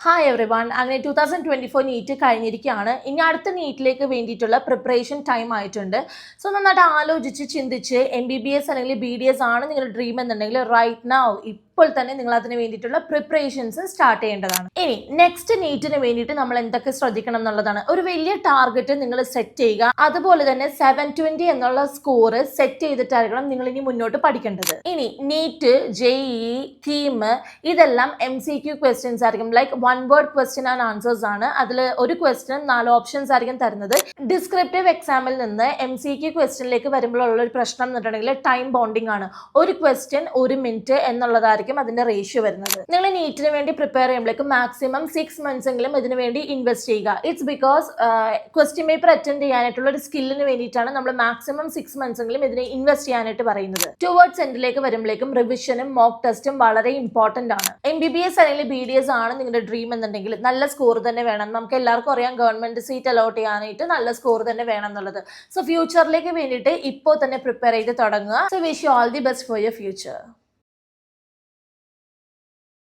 Hi every one. അങ്ങനെ 2024 NEET കഴിഞ്ഞിരിക്കുകയാണ്. ഇനി അടുത്ത നീറ്റിലേക്ക് വേണ്ടിയിട്ടുള്ള പ്രിപ്പറേഷൻ ടൈം ആയിട്ടുണ്ട്. സോ നന്നായിട്ട് ആലോചിച്ച് ചിന്തിച്ച് MBBS അല്ലെങ്കിൽ BDS ആണ് നിങ്ങളുടെ ഡ്രീം എന്നുണ്ടെങ്കിൽ റൈറ്റ് നൗ ഇപ്പോൾ തന്നെ നിങ്ങൾ അതിന് വേണ്ടിയിട്ടുള്ള പ്രിപ്പറേഷൻസ് സ്റ്റാർട്ട് ചെയ്യേണ്ടതാണ്. ഇനി നെക്സ്റ്റ് നീറ്റിന് വേണ്ടിയിട്ട് നമ്മൾ എന്തൊക്കെ ശ്രദ്ധിക്കണം എന്നുള്ളതാണ്. ഒരു വലിയ ടാർഗറ്റ് നിങ്ങൾ സെറ്റ് ചെയ്യുക. അതുപോലെ തന്നെ 720 എന്നുള്ള സ്കോർ സെറ്റ് ചെയ്തിട്ടായിരിക്കണം നിങ്ങൾ ഇനി മുന്നോട്ട് പഠിക്കേണ്ടത്. ഇനി നീറ്റ്, JEE, കീം ഇതെല്ലാം MCQ ക്വസ്റ്റ്യൻസ് ആയിരിക്കും. Like one word question and answers ആണ്. അതിൽ ഒരു ക്വസ്റ്റ്യൻ 4 ഓപ്ഷൻസ് ആയിരിക്കും തരുന്നത്. ഡിസ്ക്രിപ്റ്റീവ് എക്സാമിൽ നിന്ന് MCQ ക്വസ്റ്റ്യനിലേക്ക് വരുമ്പോഴുള്ള ഒരു പ്രശ്നം എന്നുണ്ടെങ്കിൽ ടൈം ബോണ്ടിങ് ആണ്. ഒരു ക്വസ്റ്റ്യൻ 1 മിനിറ്റ് എന്നുള്ളതായിരിക്കും അതിന്റെ റേഷ്യോ വരുന്നത്. നിങ്ങൾ നീറ്റിന് വേണ്ടി പ്രിപ്പയർ ചെയ്യുമ്പോഴേക്കും മാക്സിമം 6 months എങ്കിലും ഇതിനു വേണ്ടി ഇൻവെസ്റ്റ് ചെയ്യുക. It's because question paper attend ചെയ്യാനായിട്ടുള്ള ഒരു സ്കില്ലിന് വേണ്ടിയിട്ടാണ് നമ്മൾ മാക്സിമം 6 months എങ്കിലും ഇതിനെ ഇൻവെസ്റ്റ് ചെയ്യാനായിട്ട് പറയുന്നത്. ടുവേർഡ്സ് എൻഡിലേക്ക് വരുമ്പോഴേക്കും റിവിഷനും മോക്ക് ടെസ്റ്റും വളരെ ഇമ്പോർട്ടന്റ് ആണ്. MBBS അല്ലെങ്കിൽ BDS ആണ് നിങ്ങളുടെ ഡ്രീം എന്നുണ്ടെങ്കിൽ നല്ല സ്കോർ തന്നെ വേണം. നമുക്ക് എല്ലാവർക്കും അറിയാം ഗവൺമെന്റ് സീറ്റ് അലോട്ട് ചെയ്യാനായിട്ട് നല്ല സ്കോർ തന്നെ വേണം എന്നുള്ളത്. സോ ഫ്യൂച്ചറിലേക്ക് വേണ്ടിയിട്ട് ഇപ്പോൾ തന്നെ പ്രിപ്പയർ ചെയ്ത് തുടങ്ങുക. So wish you all the best for your future.